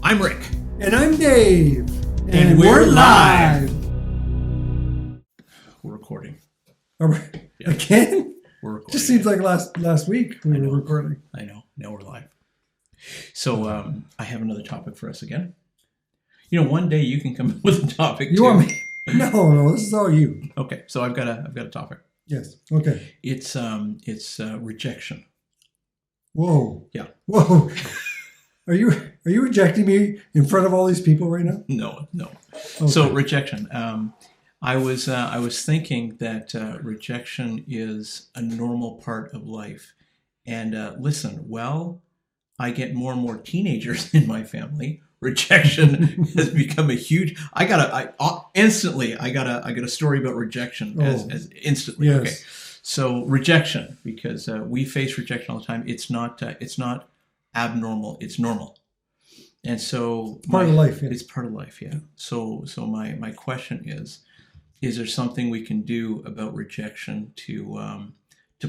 I'm Rick. And I'm Dave. And we're live. We're recording. Yeah. Again? We're recording. Just seems like last week we were recording. I know. Now we're live. So I have another topic for us again. You know, one day you can come up with a topic. You want me? No, this is all you. Okay, so I've got a topic. Yes. Okay. It's rejection. Whoa. Yeah. Whoa. Are you rejecting me in front of all these people right now? No. Okay. So rejection. I was thinking that rejection is a normal part of life. And listen, I get more and more teenagers in my family. Rejection has become a huge. I got a story about rejection as instantly. Yes. Okay, so rejection, because we face rejection all the time. It's not abnormal. It's normal, and so part of life. Yeah. It's part of life. Yeah. So my question is there something we can do about rejection to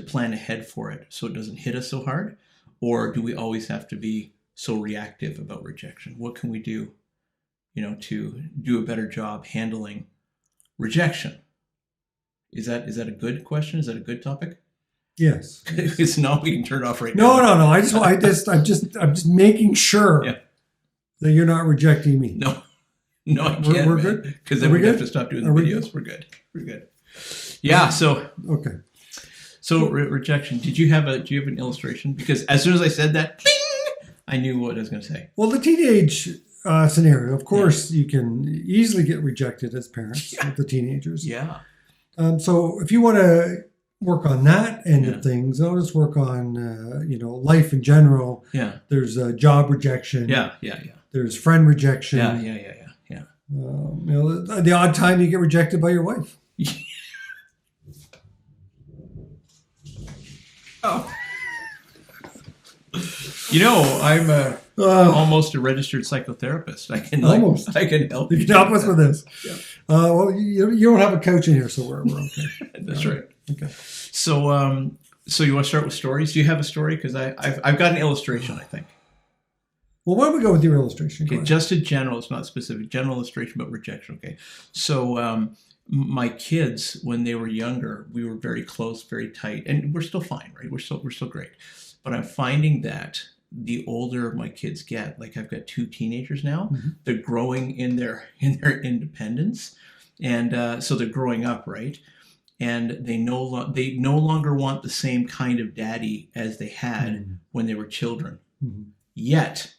plan ahead for it so it doesn't hit us so hard, or do we always have to be so reactive about rejection? What can we do, to do a better job handling rejection? Is that a good question? Is that a good topic? Yes. It's not. We can turn it off right now. No. I'm just making sure that you're not rejecting me. No, I can't. We're good? Because then we have to stop doing the videos. We're good. Yeah. So okay. So rejection. Do you have an illustration? Because as soon as I said that, bing, I knew what I was going to say. Well, the teenage scenario, of course, you can easily get rejected as parents with the teenagers. Yeah. So if you want to work on that end of things, I'll just work on, life in general. Yeah. There's job rejection. Yeah. There's friend rejection. Yeah. The odd time you get rejected by your wife. Oh. I'm almost a registered psychotherapist. I can help. You can help us with this. Yeah. Well, you don't have a couch in here, so we're okay. That's right. Okay. So you want to start with stories? Do you have a story? Because I've got an illustration, I think. Well, why don't we go with your illustration? Okay, just a general. It's not specific. General illustration about rejection. Okay. So my kids, when they were younger, we were very close, very tight, and we're still fine, right? We're still great. But I'm finding that the older my kids get, like I've got 2 teenagers now, they're growing in their independence, and so they're growing up, right? And they no longer want the same kind of daddy as they had when they were children. Yet,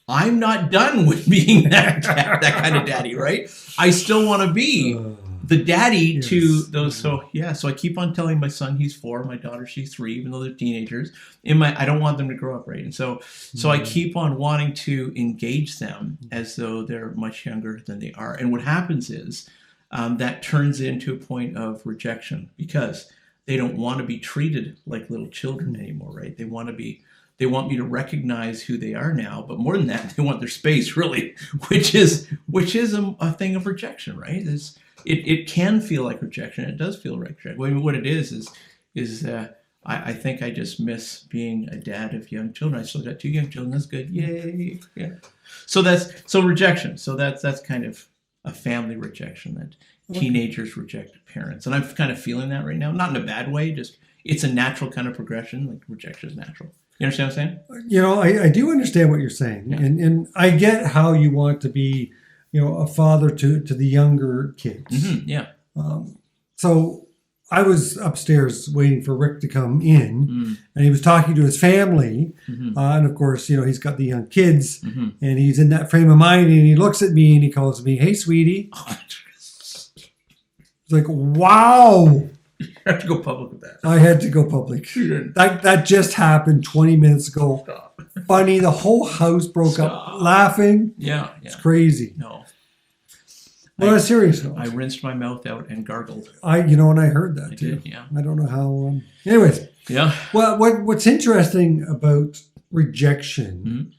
I'm not done with being that kind of daddy, right? I still want to be the daddy to those. So I keep on telling my son he's 4, my daughter she's 3, even though they're teenagers. I don't want them to grow up, right? And so I keep on wanting to engage them as though they're much younger than they are. And what happens is that turns into a point of rejection because they don't want to be treated like little children anymore, right? They want me to recognize who they are now, but more than that, they want their space, really, which is a thing of rejection, right? It can feel like rejection. It does feel like rejection. I mean, what it is I think I just miss being a dad of young children. I still got 2 young children. That's good. Yay! Yeah. So rejection. So that's kind of a family rejection that teenagers reject parents, and I'm kind of feeling that right now. Not in a bad way. Just it's a natural kind of progression. Like rejection is natural. You understand what I'm saying? I do understand what you're saying. Yeah. And I get how you want to be, a father to the younger kids. Yeah. So I was upstairs waiting for Rick to come in, and he was talking to his family. And of course, he's got the young kids, and he's in that frame of mind, and he looks at me and he calls me, "Hey, sweetie." It's like, wow. You have to go public with that. I had to go public. That just happened 20 minutes ago. Stop. Funny, the whole house broke up laughing. Yeah. It's crazy. No. Well, on a serious note, I rinsed my mouth out and gargled. And I heard that too. Did, yeah. I don't know how. Anyways. Yeah. Well, what's interesting about rejection,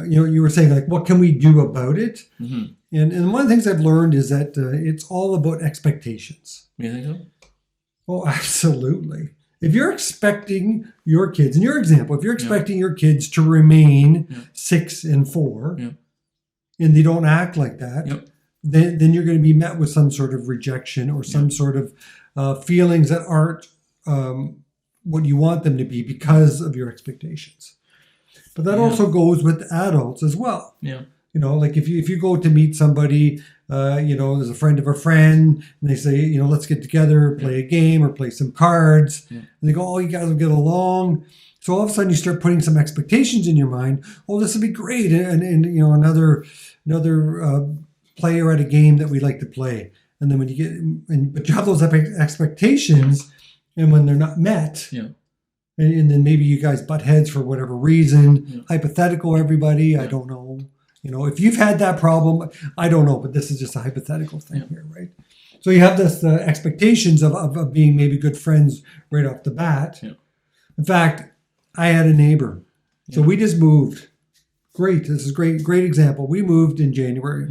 you were saying, like, what can we do about it? And one of the things I've learned is that it's all about expectations. You think so? Oh, absolutely. If you're expecting your kids, in your example, if you're expecting your kids to remain 6 and 4, and they don't act like that, Yep. then you're going to be met with some sort of rejection or some sort of feelings that aren't what you want them to be because of your expectations. But that also goes with adults as well. Yeah. Like if you go to meet somebody, there's a friend of a friend, and they say, let's get together, play a game or play some cards. Yeah. And they go, oh, you guys will get along. So all of a sudden you start putting some expectations in your mind. Oh, this will be great. And another player at a game that we like to play. And then when you but you have those expectations, and when they're not met, and then maybe you guys butt heads for whatever reason, hypothetical, everybody, I don't know. If you've had that problem, I don't know, but this is just a hypothetical thing here, right? So you have this expectations of being maybe good friends right off the bat. Yeah. In fact, I had a neighbor. So we just moved. Great. This is great example. We moved in January.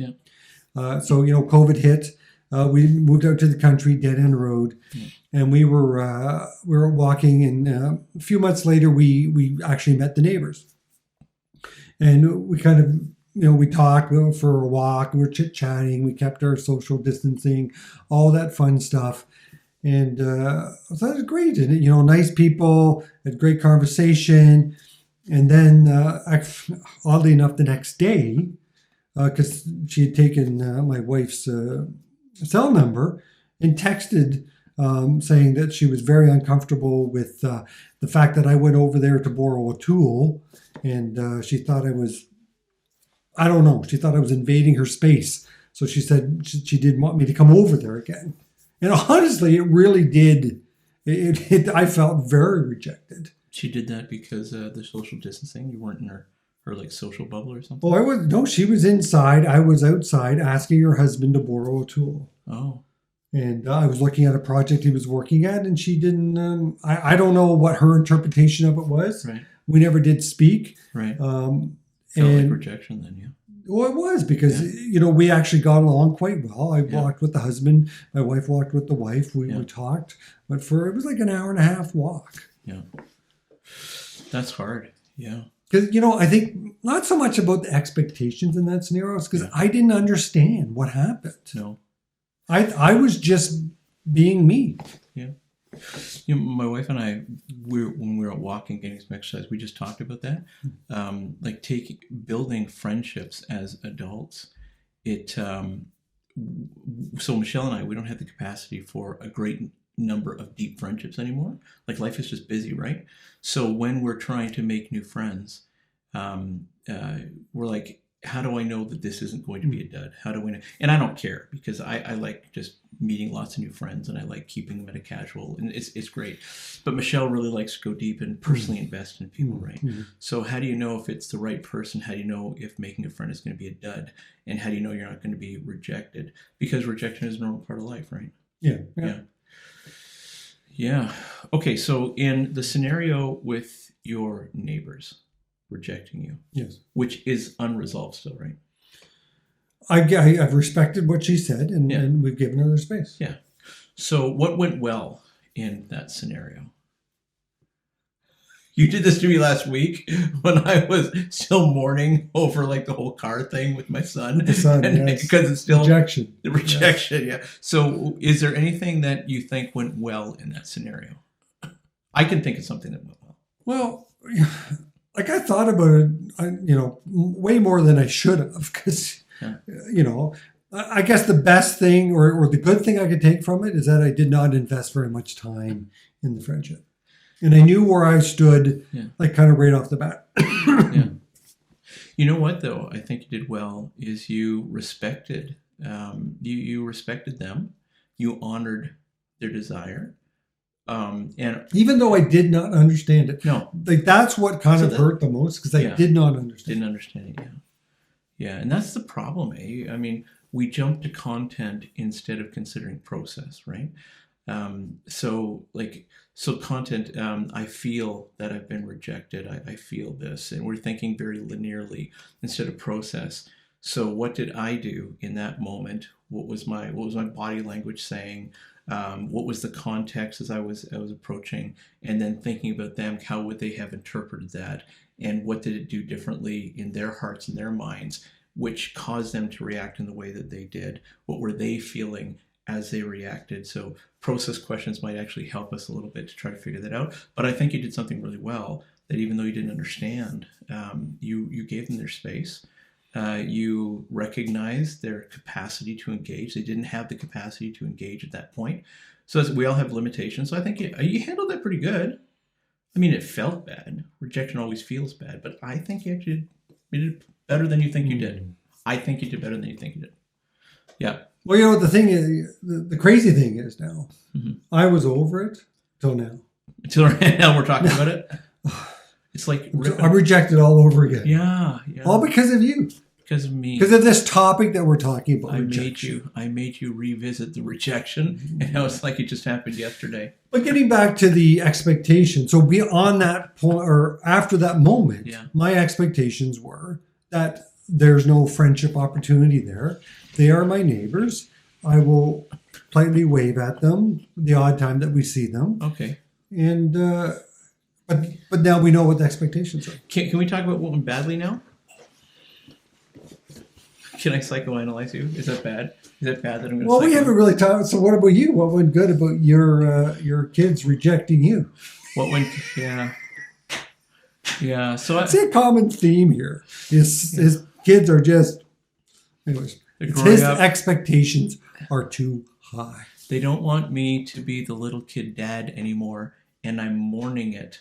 Yeah. So, COVID hit. We moved out to the country, dead end road. Yeah. And we were walking, and a few months later, we actually met the neighbors. And we kind of, we talked, we went for a walk, we were chit-chatting, we kept our social distancing, all that fun stuff. And so that was great. And, nice people, had great conversation. And then, oddly enough, the next day, because she had taken my wife's cell number and texted saying that she was very uncomfortable with the fact that I went over there to borrow a tool. And she thought I don't know, she thought I was invading her space. So she said she didn't want me to come over there again. And honestly, it really did. I felt very rejected. She did that because the social distancing? You weren't in her like social bubble or something? Oh, no, she was inside. I was outside asking her husband to borrow a tool. Oh. And I was looking at a project he was working at, and she didn't, I don't know what her interpretation of it was. Right. We never did speak. Right. Felt like rejection then, yeah. Well, it was because, we actually got along quite well. I walked with the husband. My wife walked with the wife. We talked. But it was like an hour and a half walk. Yeah. That's hard. Yeah. Because, I think not so much about the expectations in that scenario, because I didn't understand what happened. No. I was just being me. Yeah. My wife and I, when we were out walking, getting some exercise, we just talked about that. Building friendships as adults. So Michelle and I, we don't have the capacity for a great number of deep friendships anymore. Like life is just busy, right? So when we're trying to make new friends, we're like, how do I know that this isn't going to be a dud? How do we know? And I don't care because I like just meeting lots of new friends, and I like keeping them at a casual, and it's great. But Michelle really likes to go deep and personally invest in people, right? Mm-hmm. So how do you know if it's the right person? How do you know if making a friend is going to be a dud? And how do you know you're not going to be rejected? Because rejection is a normal part of life, right? Yeah. Okay, so in the scenario with your neighbors rejecting you, yes, which is unresolved still, right? I've respected what she said, and we've given her space. Yeah. So what went well in that scenario? You did this to me last week when I was still mourning over like the whole car thing with my son. The son, yes. Because it's still rejection. The rejection, yeah. So is there anything that you think went well in that scenario? I can think of something that went well. Well, like I thought about it, way more than I should have, because, I guess the best thing or the good thing I could take from it is that I did not invest very much time in the friendship. And I knew where I stood, like kind of right off the bat. Yeah. You know what, though, I think you did well is you respected, you respected them. You honored their desire. And even though I did not understand it, like that's what kind of hurt the most, because I did not understand. Didn't understand it, yeah, and that's the problem. I mean, we jump to content instead of considering process, right? So content. I feel that I've been rejected. I feel this, and we're thinking very linearly instead of process. So what did I do in that moment? What was my body language saying? What was the context as I was approaching, and then thinking about them, how would they have interpreted that, and what did it do differently in their hearts and their minds which caused them to react in the way that they did. What were they feeling as they reacted? So process questions might actually help us a little bit to try to figure that out. But I think you did something really well, that even though you didn't understand, you gave them their space. You recognized their capacity to engage. They didn't have the capacity to engage at that point. So we all have limitations. So I think you handled that pretty good. I mean, it felt bad. Rejection always feels bad. But I think you actually did better than you think you did. I think you did better than you think you did. Yeah. Well, you know what the thing is, the crazy thing is now, I was over it till now. Until now we're talking about it. It's like I'm rejected all over again. Yeah. All because of you. Because of me. Because of this topic that we're talking about. I made you revisit the rejection, and it's like it just happened yesterday. But getting back to the expectation, so beyond that point, or after that moment, my expectations were that there's no friendship opportunity there. They are my neighbors. I will politely wave at them the odd time that we see them. Okay. And but now we know what the expectations are. Can we talk about what went badly now? Can I psychoanalyze you? Is that bad? Is that bad that I'm going to? Well, we haven't really talked. So what about you? What went good about your kids rejecting you? What went? Yeah. So it's a common theme here. His kids are just, anyways. His expectations are too high. They don't want me to be the little kid dad anymore, and I'm mourning it.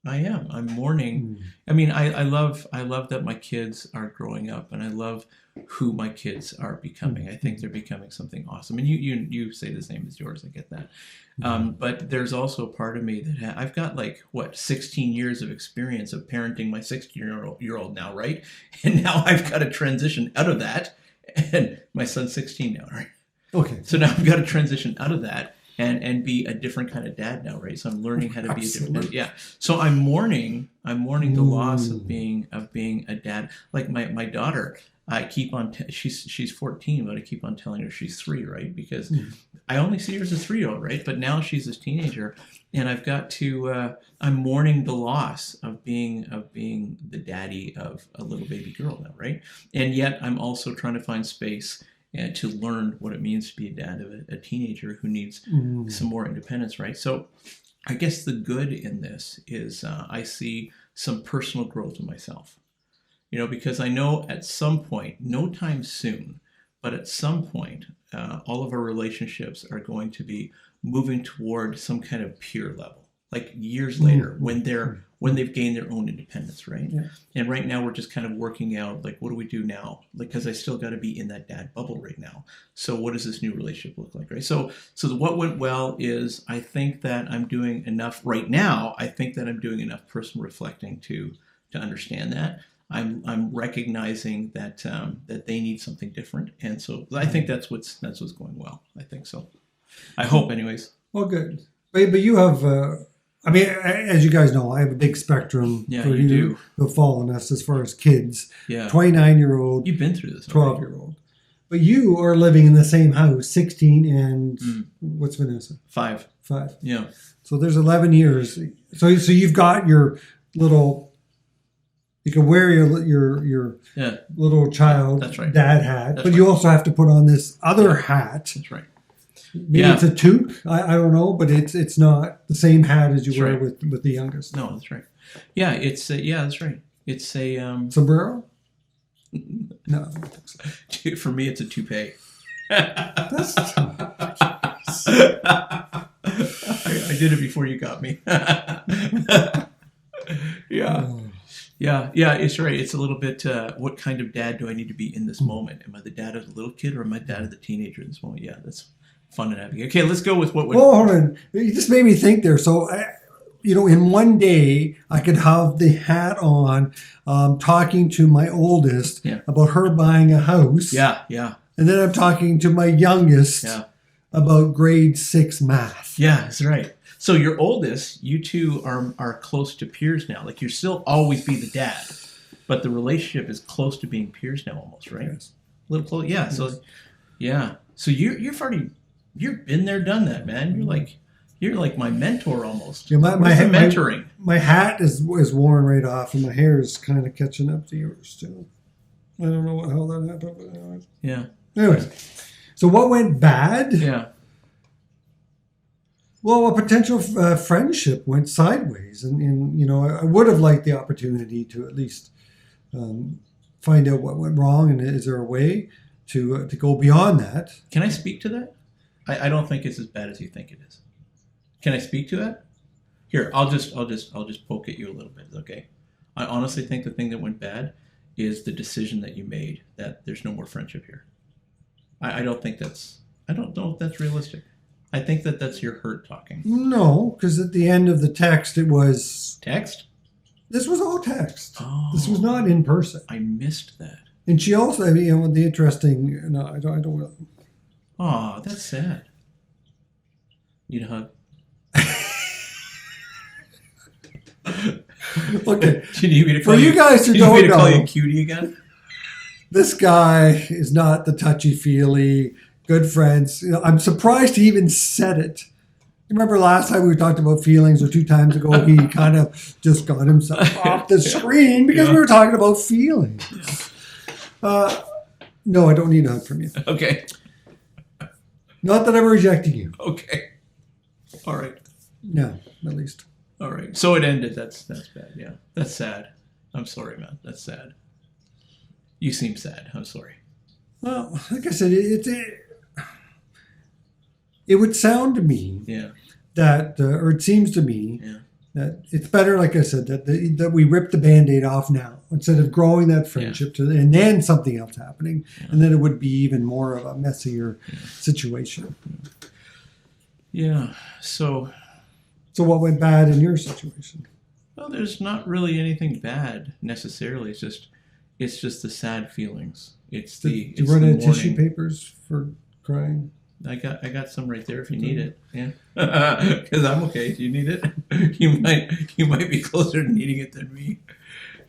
I am. I'm mourning. I mean, I love that my kids are growing up, and I love who my kids are becoming. I think they're becoming something awesome. And you say the same as yours. I get that. But there's also a part of me that I've got 16 years of experience of parenting my 16-year-old now, right? And now I've got to transition out of that. And my son's 16 now, right? Okay. So now I've got to transition out of that and be a different kind of dad now, right? So I'm learning how to be a different. Yeah. So I'm mourning the loss of being a dad. Like my daughter, I keep on she's 14, but I keep on telling her she's 3, right? Because I only see her as a 3-year-old, right? But now she's a teenager, and I've got to I'm mourning the loss of being the daddy of a little baby girl now, right? And yet I'm also trying to find space and to learn what it means to be a dad of a teenager who needs some more independence, right? So I guess the good in this is I see some personal growth in myself, because I know at some point, no time soon, but at some point, all of our relationships are going to be moving toward some kind of peer level, like years later when they've gained their own independence, right? Yeah. And right now we're just kind of working out, what do we do now? Because I still got to be in that dad bubble right now. So what does this new relationship look like, right? So what went well is I think that I'm doing enough right now. I think that I'm doing enough personal reflecting to understand that. I'm recognizing that that they need something different, and so I think that's what's going well. I think so. I hope, anyways. Well, good. But you have. I mean, as you guys know, I have a big spectrum for you who fall on us as far as kids. Yeah. 29-year-old. You've been through this. 12-year-old. But you are living in the same house, 16 and what's Vanessa? 5. 5. Yeah. So there's 11 years. So you've got your little, you can wear your little child dad hat, but you also have to put on this other hat. That's right. Maybe it's a toque. I don't know, but it's not the same hat as you wear with the youngest. No, that's right. Yeah, that's right. It's a sombrero. No, I don't think so. For me, it's a toupee. That's I did it before you got me. Yeah, it's right. It's a little bit, what kind of dad do I need to be in this moment? Am I the dad of the little kid or am I dad of the teenager in this moment? Yeah, that's fun to navigate. Okay, let's go with what would... Well, hold on. You just made me think there. So, in one day, I could have the hat on, talking to my oldest about her buying a house. Yeah. And then I'm talking to my youngest about grade 6 math. Yeah, that's right. So your oldest, you two are close to peers now. Like, you'll still always be the dad, but the relationship is close to being peers now, almost, right? Yes. A little close, yeah. Yes. So you've been there, done that, man. You're like my mentor almost. Yeah, my mentoring. My hat is worn right off, and my hair is kind of catching up to yours too. I don't know how that happened. But anyways. Yeah. Anyways, so what went bad? Yeah. Well, a potential friendship went sideways, and I would have liked the opportunity to at least find out what went wrong, and is there a way to go beyond that? Can I speak to that? I don't think it's as bad as you think it is. Can I speak to that? Here, I'll just poke at you a little bit, okay? I honestly think the thing that went bad is the decision that you made that there's no more friendship here. I don't know if that's realistic. I think that's your hurt talking. No, because at the end of the text, it was text. This was all text. Oh, this was not in person. I missed that. And she also, the interesting. No, I don't. Oh, that's sad. Need a hug? Okay. Do you need me to call For you guys who don't know, call you cutie again? This guy is not the touchy-feely, good friends. I'm surprised he even said it. Remember last time we talked about feelings, or 2 times ago, he kind of just got himself off the screen because we were talking about feelings. No, I don't need a hug from you. Okay. Not that I'm rejecting you. Okay. All right. No, at least. All right. So it ended. That's bad. Yeah. That's sad. I'm sorry, man. That's sad. You seem sad. I'm sorry. Well, like I said, it would sound to me that, or it seems to me that it's better, like I said, that we rip the Band-Aid off now instead of growing that friendship and then something else happening, and then it would be even more of a messier situation. Yeah. So what went bad in your situation? Well, there's not really anything bad necessarily. It's just the sad feelings. It's the. Do you run out of tissue papers for crying? I got some right there if you need it. Yeah, because I'm okay. Do you need it? You might be closer to needing it than me.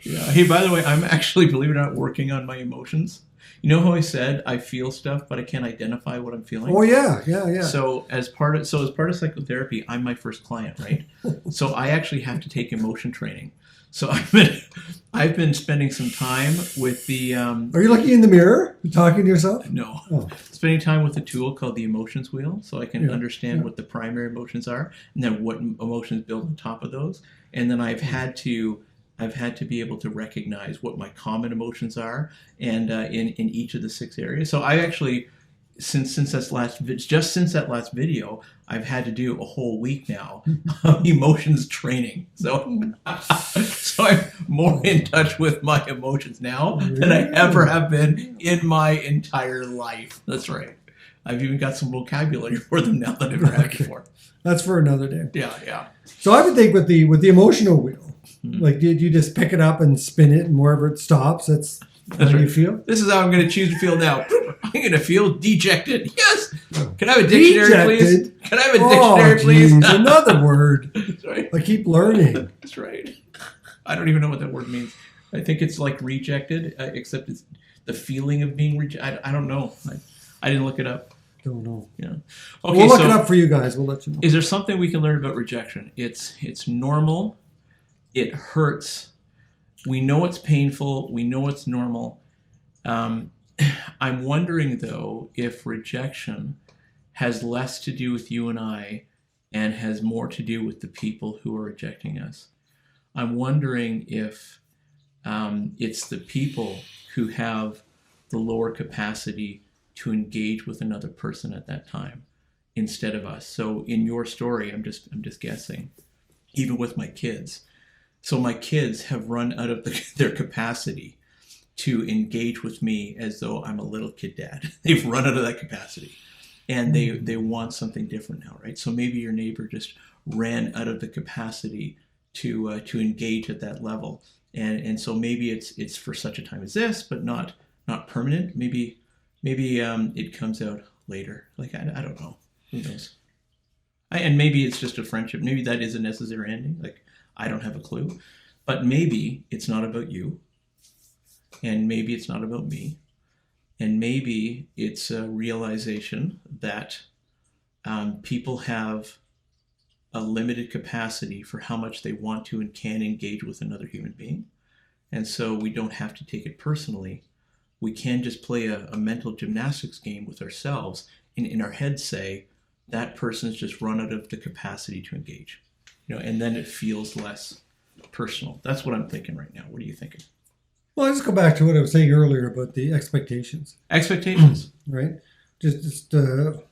Yeah. Hey, by the way, I'm actually, believe it or not, working on my emotions. You know how I said I feel stuff, but I can't identify what I'm feeling? Oh, yeah. So as part of psychotherapy, I'm my first client, right? So I actually have to take emotion training. So I've been spending some time with the. Are you looking in the mirror, talking to yourself? No, spending time with a tool called the emotions wheel, so I can understand what the primary emotions are, and then what emotions build on top of those. And then I've had to be able to recognize what my common emotions are, and in each of the 6 areas. So I actually, since that last video, I've had to do a whole week now of emotions training. So I'm more in touch with my emotions now than I ever have been in my entire life. That's right. I've even got some vocabulary for them now that I've never had before. That's for another day. Yeah. So I would think with the emotional wheel, like did you just pick it up and spin it, and wherever it stops, that's how right. you feel? This is how I'm going to choose to feel now. I'm going to feel dejected. Yes. Can I have a dictionary, please? Can I have a dictionary, please? Another word. That's right. I keep learning. That's right. I don't even know what that word means. I think it's like rejected, except it's the feeling of being rejected. I don't know. I didn't look it up. Don't know. Yeah. Okay, we'll look it up for you guys. We'll let you know. Is there something we can learn about rejection? It's normal. It hurts. We know it's painful. We know it's normal. I'm wondering, though, if rejection has less to do with you and I and has more to do with the people who are rejecting us. I'm wondering if it's the people who have the lower capacity to engage with another person at that time instead of us. So in your story, I'm just guessing, even with my kids. So my kids have run out of their capacity to engage with me as though I'm a little kid dad. They've run out of that capacity, and they want something different now, right? So maybe your neighbor just ran out of the capacity to engage at that level, and so maybe it's for such a time as this, but not permanent. Maybe it comes out later. Like I don't know. Who knows? And maybe it's just a friendship. Maybe that is a necessary ending. Like I don't have a clue, but maybe it's not about you, and maybe it's not about me, and maybe it's a realization that people have a limited capacity for how much they want to and can engage with another human being, and so we don't have to take it personally, we can just play a mental gymnastics game with ourselves and in our head say, that person's just run out of the capacity to engage. And then it feels less personal. That's what I'm thinking right now. What are you thinking? Well, I just go back to what I was saying earlier about the expectations. Expectations. Right? Just a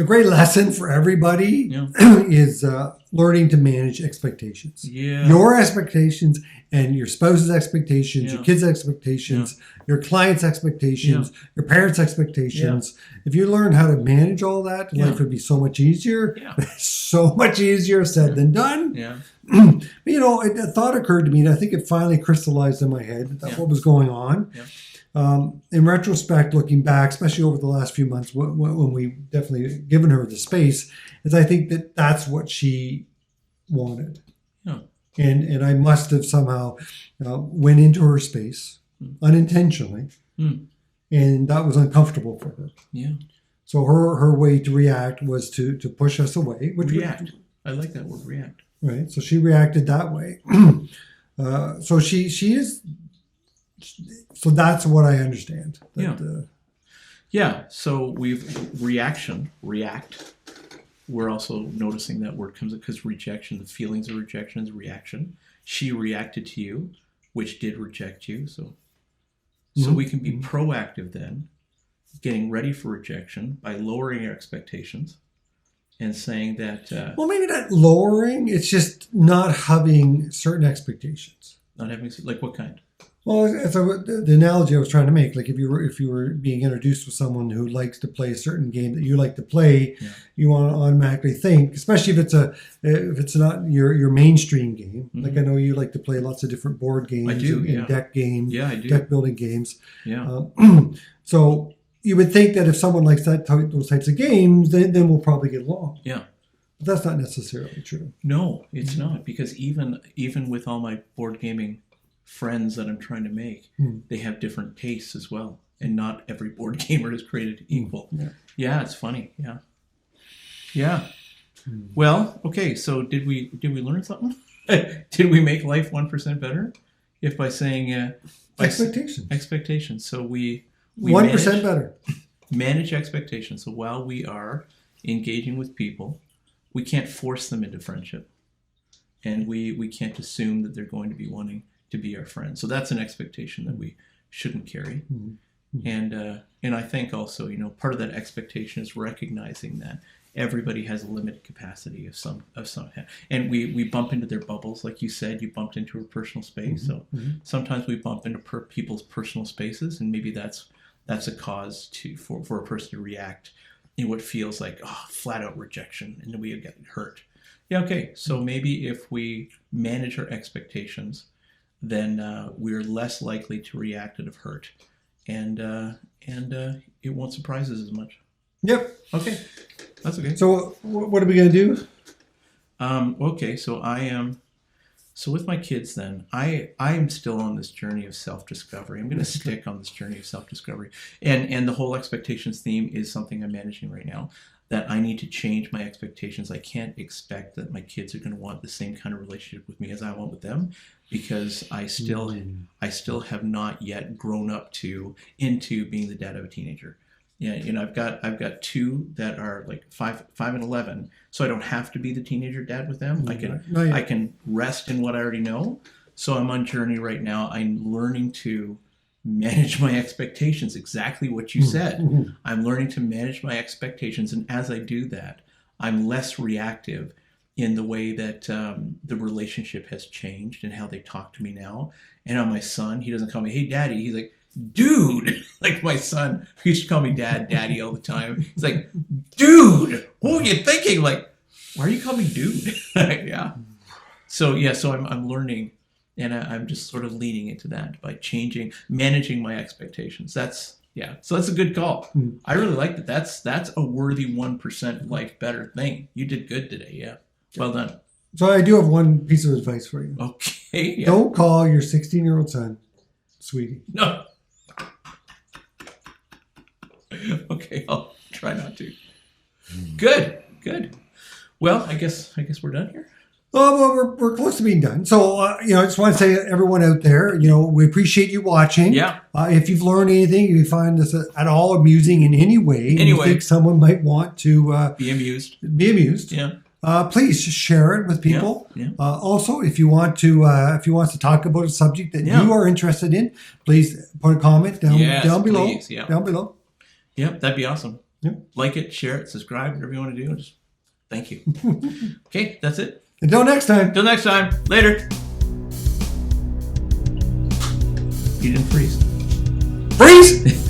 great lesson for everybody is learning to manage expectations. Yeah. Your expectations and your spouse's expectations, your kids' expectations, your clients' expectations, your parents' expectations. If you learn how to manage all that, life would be so much easier. So much easier said than done. Yeah. A thought occurred to me, and I think it finally crystallized in my head that what was going on. Yeah. In retrospect, looking back, especially over the last few months, when we definitely given her the space, is I think that's what she wanted. Yeah. And I must have somehow went into her space unintentionally, and that was uncomfortable for her. Yeah. So her way to react was to push us away. Which react. I like that word, react. Right. So she reacted that way. So she is. So that's what I understand. So we've react. We're also noticing that word comes because rejection, the feelings of rejection is reaction. She reacted to you, which did reject you. So we can be proactive then, getting ready for rejection by lowering our expectations and saying that... well, maybe not lowering. It's just not having certain expectations. Not having... Like what kind? Well, so the analogy I was trying to make, like if you were being introduced with someone who likes to play a certain game that you like to play, you want to automatically think, especially if it's not your mainstream game. Like I know you like to play lots of different board games, I do, and deck games, I do. deck building games. Yeah. So you would think that if someone likes those types of games, then we'll probably get along. Yeah. But that's not necessarily true. No, it's not, because even with all my board gaming friends that I'm trying to make, they have different tastes as well, and not every board gamer is created equal. It's funny. Well, okay, so did we learn something? Did we make life 1% better if by saying expectations? So we 1% better. Manage expectations. So while we are engaging with people, we can't force them into friendship, and we can't assume that they're going to be wanting to be our friend. So that's an expectation that we shouldn't carry. And I think also, part of that expectation is recognizing that everybody has a limited capacity of some, and we bump into their bubbles, like you said. You bumped into a personal space. So sometimes we bump into people's personal spaces, and maybe that's a cause for a person to react in what feels like flat out rejection, and then we get hurt. So maybe if we manage our expectations, then we're less likely to react out of hurt, and it won't surprise us as much. Yep. Okay, that's okay. So what are we going to do? Okay, so with my kids then, I am still on this journey of self-discovery. I'm going to stick on this journey of self-discovery, and the whole expectations theme is something I'm managing right now. That I need to change my expectations. I can't expect that my kids are going to want the same kind of relationship with me as I want with them, because I still have not yet grown up into being the dad of a teenager. I've got two that are like 5 and 11, so I don't have to be the teenager dad with them. I can rest in what I already know. So I'm on journey right now. I'm learning to manage my expectations, exactly what you said. I'm learning to manage my expectations, and as I do that, I'm less reactive in the way that the relationship has changed and how they talk to me now. And on my son, he doesn't call me, "Hey, Daddy." He's like, "Dude." Like my son, he used to call me Daddy all the time. He's like, "Dude, what were you thinking? Like, why are you calling me dude?" So I'm learning. And I'm just sort of leaning into that by managing my expectations. So that's a good call. I really like that. That's a worthy 1% life better thing. You did good today. Yeah. Well done. So I do have one piece of advice for you. Okay. Yeah. Don't call your 16-year-old son sweetie. No. Okay, I'll try not to. Good. Well, I guess we're done here. Oh, well, we're close to being done. So, I just want to say, everyone out there, we appreciate you watching. Yeah. If you've learned anything, if you find this at all amusing in any way, and you think someone might want to be amused, yeah. Please share it with people. Yeah. Also, if you want to talk about a subject that you are interested in, please put a comment down below. Please. Yeah. Down below. Yep, that'd be awesome. Yep. Like it, share it, subscribe, whatever you want to do. Just thank you. Okay, that's it. Until next time. Later. You didn't freeze. Freeze!